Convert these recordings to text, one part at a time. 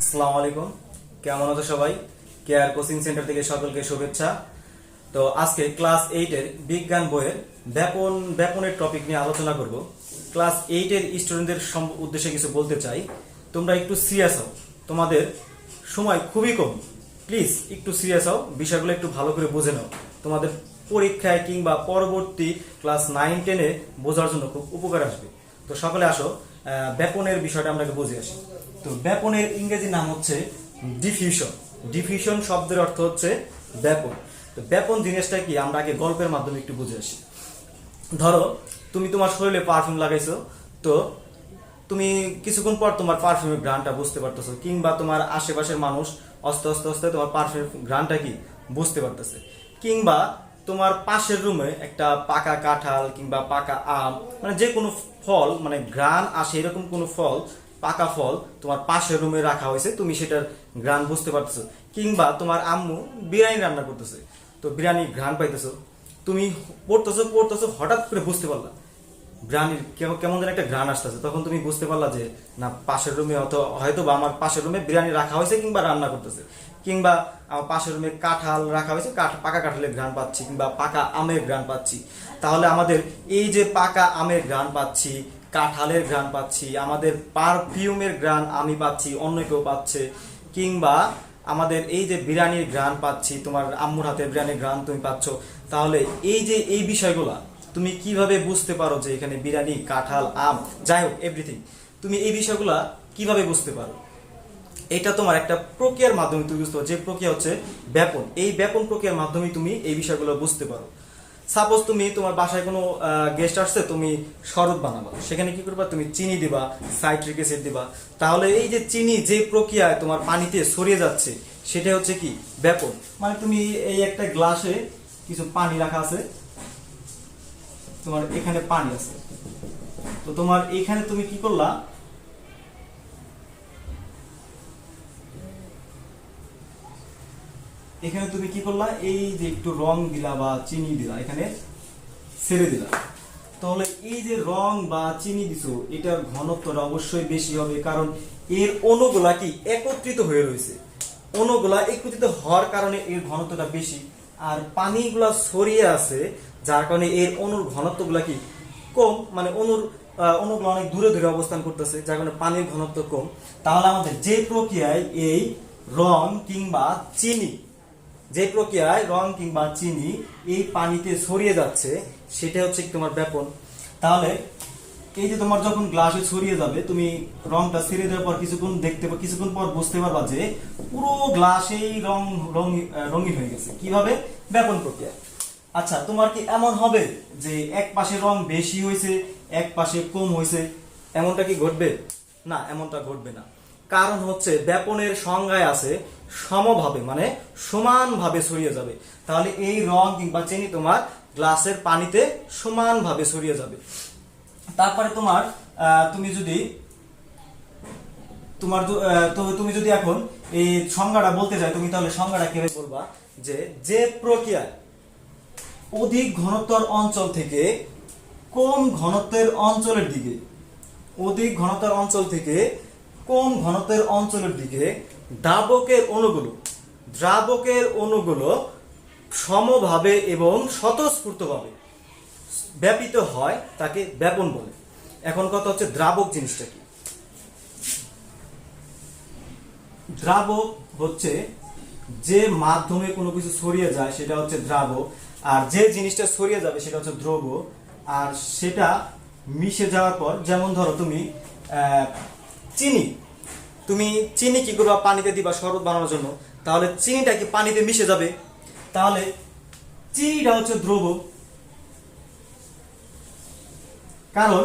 আসসালামু আলাইকুম। কেমন আছো সবাই? কেয়ার কোচিং সেন্টার থেকে সকলকে শুভেচ্ছা। তো আজকে ক্লাস 8 এর বিজ্ঞান বইয়ের ব্যাপনের টপিক নিয়ে আলোচনা করব। ক্লাস 8 এর স্টুডেন্টদের উদ্দেশ্যে কিছু বলতে চাই। তোমরা একটু সিরিয়াস হও, তোমাদের সময় খুবই কম। প্লিজ একটু সিরিয়াস হও, বিষয়গুলো একটু ভালো করে বুঝে নাও। তোমাদের পরীক্ষায় কিংবা পরবর্তী ক্লাস 9-10-এ বোঝার জন্য খুব উপকার আসবে। তো সকলে আসো, ব্যাপনের বিষয়টা আমরা বুঝে আসি। তো ব্যাপনের ইংরেজি নাম হচ্ছে ডিফিউশন। ডিফিউশন শব্দের অর্থ হচ্ছে ব্যাপন। তো ব্যাপন জিনিসটা কি আমরা আগে গল্পের মাধ্যমে একটু বুঝে আসি। ধরো তুমি তোমার শরীরে পারফিউম লাগাইছো, তো তুমি কিছুক্ষণ পর তোমার পারফিউমের ঘ্রাণটা বুঝতে পারতেছো, কিংবা তোমার আশেপাশের মানুষ আস্তে আস্তে আস্তে তোমার পারফিউমের ঘ্রাণটা কি বুঝতে পারতেছে। কিংবা তোমার পাশের রুমে একটা পাকা কাঁঠাল কিংবা পাকা আম, মানে যে কোনো ফল, মানে ঘ্রাণ আসে এরকম কোনো ফল, পাকা ফল তোমার পাশের রুমে রাখা হয়েছে, তুমি সেটার ঘ্রাণ বুঝতে পারতেছো। কিংবা তোমার আম্মু বিরিয়ানি রান্না করতেছে, তো বিরিয়ানি ঘ্রাণ পাইতেছো। তুমি পড়তেছো পড়তেছো হঠাৎ করে বুঝতে পারলা গ্রানির কেমন যেন একটা ঘ্রাণ আসতেছে, তখন তুমি বুঝতে পারলা যে না, পাশের রুমে হয়তো বা আমার পাশের রুমে বিরিয়ানি রাখা হয়েছে কিংবা রান্না করতেছে। কিংবা আমার পাশের রুমে কাঁঠাল রাখা হয়েছে, পাকা কাঁঠালের ঘ্রাণ পাচ্ছি কিংবা পাকা আমের ঘ্রাণ পাচ্ছি। তাহলে আমাদের এই যে পাকা আমের ঘ্রাণ পাচ্ছি, কাঁঠালের ঘ্রাণ পাচ্ছি, আমাদের পারফিউমের ঘ্রাণ আমি পাচ্ছি, অন্য কেউ পাচ্ছে। কিংবা আমাদের এই যে বিরিয়ানির ঘ্রাণ পাচ্ছি, তোমার আম্মুর হাতের বিরিয়ানির ঘ্রাণ তুমি পাচ্ছ। তাহলে এই যে এই বিষয়গুলা তুমি কিভাবে বুঝতে পারো যে এখানে বিরিয়ানি, কাঁঠাল, আম, যাই হোক এভরিথিং, তুমি এই বিষয়গুলা কিভাবে বুঝতে পারো? এটা তোমার একটা প্রক্রিয়ার মাধ্যমে তুমি বুঝতে পারো, যে প্রক্রিয়া হচ্ছে ব্যাপন। এই ব্যাপন প্রক্রিয়ার মাধ্যমে তুমি এই বিষয়গুলো বুঝতে পারো। সাপোজ তুমি তোমার বাসায় কোনো গেস্ট আসছে, তুমি শরবত বানাবা, সেখানে কি করবা, তুমি চিনি দিবা, সাইট্রিক অ্যাসিড দিবা। তাহলে এই যে চিনি যে প্রক্রিয়ায় তোমার পানিতে ছড়িয়ে যাচ্ছে, সেটা হচ্ছে কি ব্যাপন। মানে তুমি এই একটা গ্লাসে কিছু পানি রাখা আছে, তোমার এখানে পানি আছে, তো তোমার এখানে তুমি কি করলা, এখানে তুমি কি করলা, এই যে একটু রং দিলা বা চিনি দিলা, এখানে ছেড়ে দিলা। তাহলে এই যে রং বা চিনি দিছো, এটার ঘনত্বটা অবশ্যই বেশি হবে, কারণ এর অণুগুলা কি একত্রিত হয়ে রয়েছে। অণুগুলা একত্রিত হওয়ার কারণে এর ঘনত্বটা বেশি। আর পানিগুলা ছড়িয়ে আছে, যার কারণে এর অণুর ঘনত্বগুলা কি কম, মানে অণুগুলো অনেক দূরে দূরে অবস্থান করতেছে, যার কারণে পানির ঘনত্ব কম। তাহলে আমাদের যে প্রক্রিয়ায় এই রং কিংবা চিনি, যে প্রক্রিয়ায় রং কিংবা চিনি এই পানিতে ছড়িয়ে যাচ্ছে, সেটা হচ্ছে তোমার ব্যাপন। তাহলে এই যে তোমার যখন গ্লাসে ছড়িয়ে যাবে, তুমি রংটা ছেড়ে দেওয়ার পর কিছুক্ষণ পর বুঝতে পারবা যে পুরো গ্লাসেই রঙিন হয়ে গেছে। কিভাবে? ব্যাপন প্রক্রিয়া। আচ্ছা, তোমার কি এমন হবে যে এক পাশে রং বেশি হয়েছে, এক পাশে কম হয়েছে? এমনটা কি ঘটবে? না, এমনটা ঘটবে না। কারণ হচ্ছে ব্যাপনের সংজ্ঞায় আছে সমভাবে, মানে সমানভাবে ছড়িয়ে যাবে। তাহলে এই রং কিংবা চিনি তোমার গ্লাসের পানিতে সমানভাবে ছড়িয়ে যাবে। তারপরে তোমার তুমি যদি তুমি যদি এখন এই সংজ্ঞাটা বলতে চাই, তুমি তাহলে সংজ্ঞাটা কিভাবে বলবা? যে প্রক্রিয়ায় অধিক ঘনত্বের অঞ্চল থেকে কম ঘনত্বের অঞ্চলের দিকে, অধিক ঘনত্বের অঞ্চল থেকে কম ঘনত্বের অঞ্চলের দিকে দ্রাবকের অণুগুলো সমভাবে এবং স্বতঃস্ফূর্তভাবে ব্যাপিত হয়, তাকে ব্যাপন বলে। এখন কথা হচ্ছে দ্রাবক জিনিসটা কি? দ্রাবক হচ্ছে যে মাধ্যমে কোনো কিছু ছড়িয়ে যায়, সেটা হচ্ছে দ্রাবক। আর যে জিনিসটা ছড়িয়ে যাবে সেটা হচ্ছে দ্রব। আর সেটা মিশে যাওয়ার পর, যেমন ধরো তুমি চিনি কি করবা, পানিতে দিবা শরবত বানানোর জন্য। তাহলে চিনিটা কি পানিতে মিশে যাবে, তাহলে চিনিটা হচ্ছে দ্রব। কারণ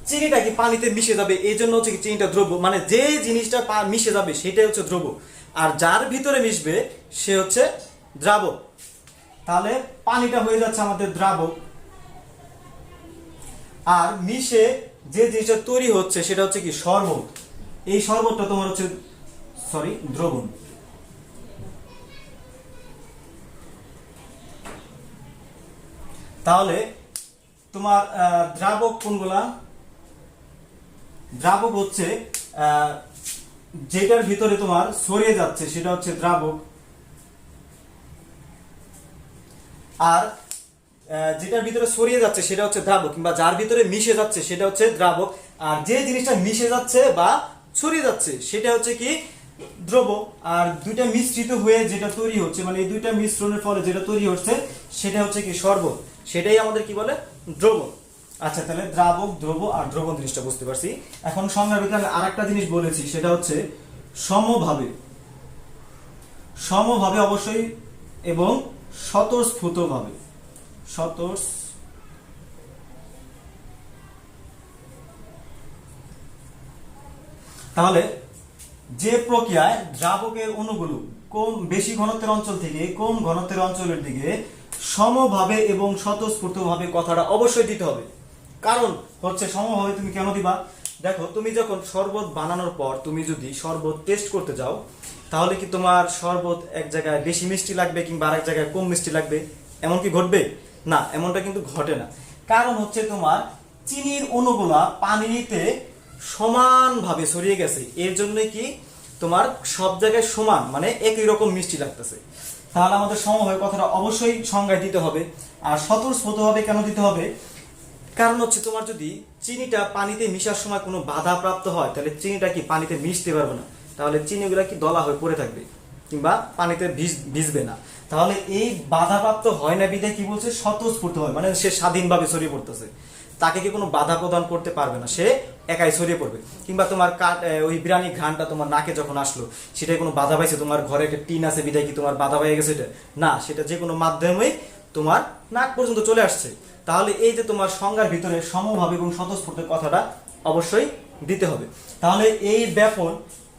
চিনিটা কি পানিতে মিশে যাবে, এই জন্য হচ্ছে কি চিনিটা দ্রব্য। মানে যে জিনিসটা মিশে যাবে সেটাই হচ্ছে দ্রব্য, আর যার ভিতরে মিশবে সে হচ্ছে দ্রাবক। তাহলে পানিটা হয়ে যাচ্ছে আমাদের দ্রাবক, আর মিশে যে জিনিসটা তৈরি হচ্ছে সেটা হচ্ছে কি শরবত। এই শরবতটা তোমার হচ্ছে দ্রবণ। তাহলে তোমার দ্রাবক কোনগুলা? দ্রাবক হচ্ছে যেটার ভিতরে তোমার ছড়িয়ে যাচ্ছে সেটা হচ্ছে দ্রাবক, আর যেটার ভিতরে ছড়িয়ে যাচ্ছে সেটা হচ্ছে দ্রাবক, কিংবা যার ভিতরে মিশে যাচ্ছে সেটা হচ্ছে দ্রাবক, আর যে জিনিসটা মিশে যাচ্ছে বা ছড়িয়ে যাচ্ছে সেটা হচ্ছে কি দ্রব। আর দুইটা মিশ্রিত হয়ে যেটা তৈরি হচ্ছে, মানে এই দুইটা মিশ্রণের ফলে যেটা তৈরি হচ্ছে সেটা হচ্ছে কি শরবত, সেটাই আমাদের কি বলে দ্রব। আচ্ছা, তাহলে দ্রাবক, দ্রব আর দ্রবণ জিনিসটা বুঝতে পারছি। এখন সংজ্ঞার ভিতরে আমি আরেকটা জিনিস বলেছি, সেটা হচ্ছে সমভাবে, সমভাবে অবশ্যই এবং স্বতঃস্ফূর্তভাবে, তাহলে যে প্রক্রিয়ায় দ্রাবকের অণুগুলো কম বেশি ঘনত্বের অঞ্চল থেকে কম ঘনত্বের অঞ্চলের দিকে সমভাবে এবং স্বতঃস্ফূর্তভাবে, কথাটা অবশ্যই দিতে হবে। কারণ হচ্ছে সমভাবে তুমি কেন দিবা? দেখো, তুমি যখন শরবত বানানোর পর তুমি যদি শরবত টেস্ট করতে যাও, তাহলে কি তোমার শরবত এক জায়গায় বেশি মিষ্টি লাগবে কিংবা আরেক জায়গায় কম মিষ্টি লাগবে? এমন কি ঘটবে? না, এমনটা কিন্তু ঘটে না। কারণ হচ্ছে তোমার চিনির অণুগুলা পানিতে সমানভাবে ছড়িয়ে গেছে, এর জন্য কি তোমার সব জায়গায় সমান, মানে একই রকম মিষ্টি লাগতেছে। তাহলে আমাদের সমভাবে কথাটা অবশ্যই সংজ্ঞায় দিতে হবে। আর স্বতঃস্ফূর্তভাবে কেন দিতে হবে? কারণ হচ্ছে তোমার যদি চিনিটা পানিতে মিশার সময় কোনো বাধা প্রাপ্ত হয়, তাহলে চিনিটা কি পানিতে মিশতে পারবে না, তাহলে চিনিগুলা কি দলা হয়ে পড়ে থাকবে কিংবা পানিতে ভিজবে না। তাহলে এই বাধাপ্রাপ্ত হয় না বিধায় কি বলছে স্বতঃস্ফূর্ত হয়, মানে সে স্বাধীনভাবে ছড়িয়ে পড়তেছে, তাকে কি কোনো বাধা প্রদান করতে পারবে না, সে একাই ছড়িয়ে পড়বে। কিংবা তোমার ওই বিরিয়ানি ঘ্রাণটা তোমার নাকে যখন আসলো, সেটাই কোনো বাধা পাইছে, তোমার ঘরে একটা টিন আছে বিধায় কি তোমার বাধা পাইয়ে গেছে? এটা না, সেটা যে কোনো মাধ্যমেই তোমার নাক পর্যন্ত চলে আসছে। তাহলে এই যে তোমার সংজ্ঞার ভিতরে সমভাবে এবং স্বতঃস্ফূর্ত কথাটা অবশ্যই দিতে হবে। তাহলে এই ব্যাপন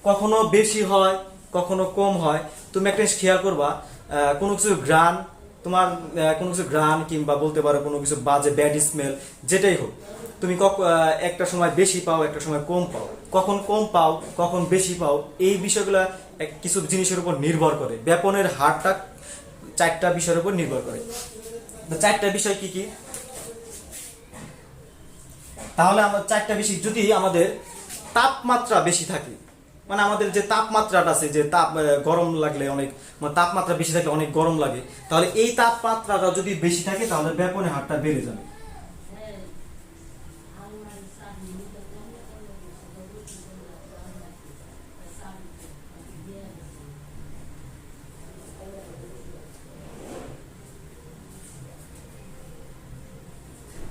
কখনো বেশি হয়, কখনো কম হয়। তুমি একটা খেয়াল করবা, কোনো কিছু ঘ্রাণ, তোমার কোনো কিছু ঘ্রাণ কিংবা বলতে পারো কোনো কিছু বাজে ব্যাড স্মেল, যেটাই হোক, তুমি একটা সময় বেশি পাও, একটা সময় কম পাও। কখন কম পাও, কখন বেশি পাও, এই বিষয়গুলো কিছু জিনিসের উপর নির্ভর করে। ব্যাপনের হারটা 4টা বিষয়ের উপর নির্ভর করে। 4টা বিষয় কি কি? তাহলে আমরা 4টা বিষয়, যদি আমাদের তাপমাত্রা বেশি থাকে, মানে আমাদের যে তাপমাত্রাটা আছে, যে গরম লাগলে অনেক, মানে তাপমাত্রা বেশি থাকলে অনেক গরম লাগে, তাহলে এই তাপমাত্রাটা যদি বেশি থাকে তাহলে ব্যাপনের হারটা বেড়ে যাবে।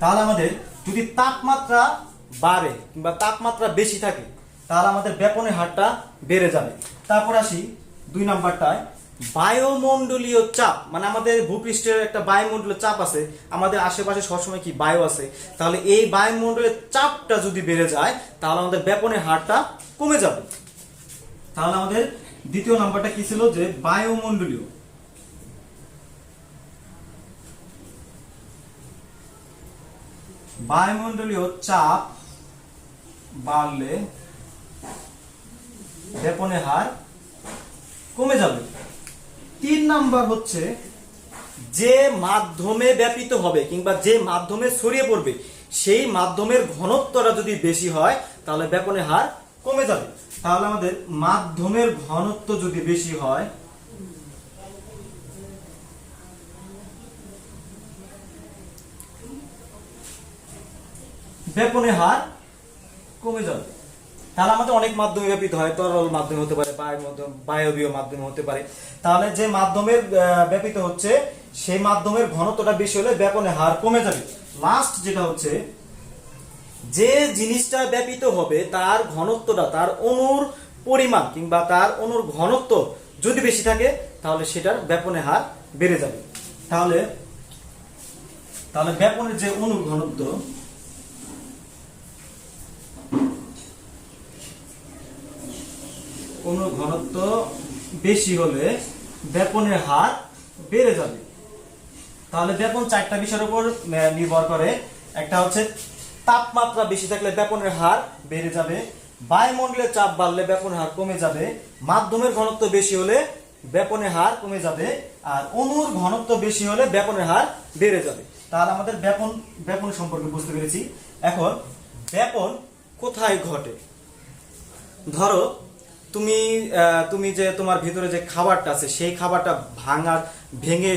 তাহলে আমাদের যদি তাপমাত্রা বাড়ে কিংবা তাপমাত্রা বেশি থাকে, তাহলে আমাদের ব্যাপনের হারটা বেড়ে যাবে। তারপর আসি 2 নাম্বারটায়, বায়ুমণ্ডলীয় চাপ, মানে আমাদের ভূপৃষ্ঠের একটা বায়ুমণ্ডলীয় চাপ আছে, আমাদের আশেপাশে সবসময় কি বায়ু আছে, তাহলে এই বায়ুমণ্ডলের চাপটা যদি বেড়ে যায় তাহলে আমাদের ব্যাপনের হারটা কমে যাবে। তাহলে আমাদের 2য় নাম্বারটা কি ছিল? যে বায়ুমণ্ডলীয় চাপ বাড়লে ব্যাপনের হার কমে যাবে। 3 নাম্বার হচ্ছে যে মাধ্যমে ব্যাপিত হবে কিংবা যে মাধ্যমে ছড়িয়ে পড়বে, সেই মাধ্যমের ঘনত্বটা যদি বেশি হয় তাহলে ব্যাপনের হার কমে যাবে। তাহলে আমাদের মাধ্যমের ঘনত্ব যদি বেশি হয়, ব্যাপনের হার কমে যাবে। তাহলে আমাদের অনেক মাধ্যমে ব্যাপিত হয়, তরল মাধ্যমে হতে পারে, বায়বীয় মাধ্যমে হতে পারে। তাহলে যে মাধ্যমের ব্যাপিত হচ্ছে সেই মাধ্যমের ঘনত্বটা বেশি হলে ব্যাপনের হার কমে যাবে। লাস্ট যেটা হচ্ছে, যে জিনিসটা ব্যাপিত হবে তার ঘনত্বটা, তার অণুর পরিমাণ কিংবা তার অণুর ঘনত্ব যদি বেশি থাকে তাহলে সেটার ব্যাপনের হার বেড়ে যাবে। তাহলে ব্যাপনের যে অণুর ঘনত্ব, অণুর ঘনত্ব বেশি হলে ব্যাপনের হার বেড়ে যাবে। তাহলে ব্যাপন 4টা বিষয়ের উপর নির্ভর করে। একটা হচ্ছে তাপমাত্রা বেশি থাকলে ব্যাপনের হার বেড়ে যাবে, বায়ুমণ্ডলের চাপ বাড়লে ব্যাপনের হার কমে যাবে, মাধ্যমের ঘনত্ব বেশি হলে ব্যাপনের হার কমে যাবে, আর অণুর ঘনত্ব বেশি হলে ব্যাপনের হার বেড়ে যাবে। তাহলে আমাদের ব্যাপন সম্পর্কে বুঝতে পেরেছি। এখন ব্যাপন কোথায় ঘটে? ধরো তুমি তুমি যে তোমার ভিতরে যে খাবারটা আছে সেই খাবারটা ভেঙে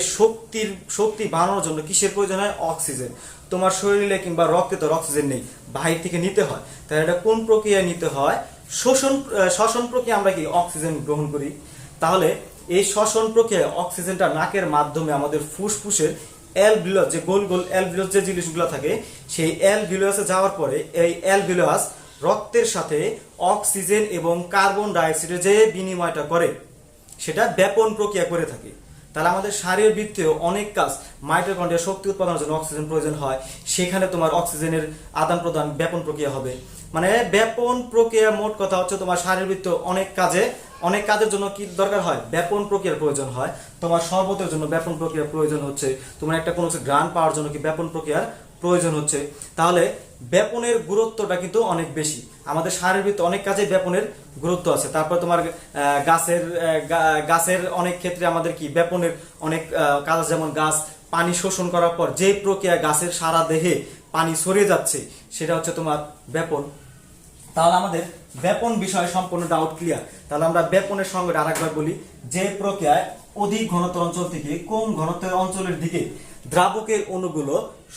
শক্তি বানানোর জন্য কিসের প্রয়োজন হয়? অক্সিজেন। তোমার শরীরে কিংবা রক্তে তো অক্সিজেন নেই, বাহির থেকে নিতে হয়। তাহলে এটা কোন প্রক্রিয়ায় নিতে হয়? শ্বসন প্রক্রিয়া আমরা কি অক্সিজেন গ্রহণ করি। তাহলে এই শ্বসন প্রক্রিয়ায় অক্সিজেনটা নাকের মাধ্যমে আমাদের ফুসফুসের অ্যালভিউলাস, যে গোল গোল অ্যালভিউলাস যে জিনিসগুলো থাকে, সেই অ্যালভিউলাসে যাওয়ার পরে এই অ্যালভিউলাস রক্তের সাথে অক্সিজেন এবং কার্বন ডাইঅক্সাইডের যে বিনিময়টা করে, সেটা ব্যাপন প্রক্রিয়া করে থাকে। তাহলে আমাদের শারীরবৃত্তীয় অনেক কাজ, মাইটোকন্ড্রিয়া শক্তি উৎপাদনের জন্য অক্সিজেন প্রয়োজন হয়, সেখানে তোমার অক্সিজেনের আদান প্রদান ব্যাপন প্রক্রিয়া হবে। মানে ব্যাপন প্রক্রিয়া, মোট কথা হচ্ছে তোমার শারীরবৃত্তীয় অনেক কাজের জন্য কি দরকার হয়? ব্যাপন প্রক্রিয়ার প্রয়োজন হয়। তোমার শরবতের জন্য ব্যাপন প্রক্রিয়ার প্রয়োজন হচ্ছে, তোমার একটা কোনো গ্রান পাওয়ার জন্য কি ব্যাপন প্রক্রিয়ার প্রয়োজন হচ্ছে। তাহলে ব্যাপনের গুরুত্বটা কিন্তু অনেক বেশি। আমাদের শারীরবৃত্তীয় অনেক কাজে ব্যাপনের গুরুত্ব আছে। তারপর তোমার গাছের অনেক ক্ষেত্রে আমাদের কি ব্যাপনের অনেক কাজ, যেমন গাছ পানি শোষণ করার পর যে প্রক্রিয়া গাছের সারা দেহে পানি ছড়িয়ে যাচ্ছে, সেটা হচ্ছে তোমার ব্যাপন। তাহলে আমাদের ব্যাপন বিষয়ে সম্পূর্ণ ডাউট ক্লিয়ার। তাহলে আমরা ব্যাপনের সঙ্গে আরেকবার বলি, যে প্রক্রিয়ায় অধিক ঘনত্ব অঞ্চল থেকে কম ঘনত্বের অঞ্চলের দিকে দ্রাবকের অণুগুলো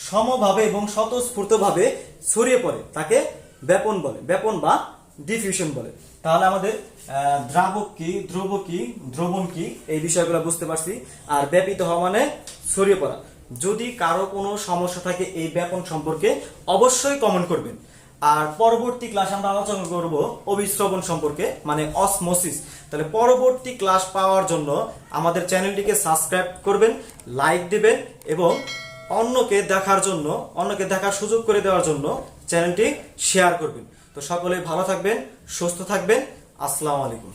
সমভাবে এবং স্বতঃস্ফূর্তভাবে ছড়িয়ে পড়ে, তাকে ব্যাপন বলে, ব্যাপন বা ডিফিউশন বলে। তাহলে আমাদের দ্রাবক কি, দ্রব কি, দ্রবণ কি, এই বিষয়গুলো বুঝতে পারছি। আর ব্যাপিত হওয়া মানে ছড়িয়ে পড়া। যদি কারো কোনো সমস্যা থাকে এই ব্যাপন সম্পর্কে, অবশ্যই কমেন্ট করবেন। আর পরবর্তী ক্লাসে আমরা আলোচনা করব অভিস্রবণ সম্পর্কে, মানে অসমোসিস। তাহলে পরবর্তী ক্লাস পাওয়ার জন্য আমাদের চ্যানেলটিকে সাবস্ক্রাইব করবেন, লাইক দিবেন এবং অন্যকে দেখার সুযোগ করে দেওয়ার জন্য চ্যানেলটি শেয়ার করবেন। তো সকলেই ভালো থাকবেন, সুস্থ থাকবেন। আসসালামু আলাইকুম।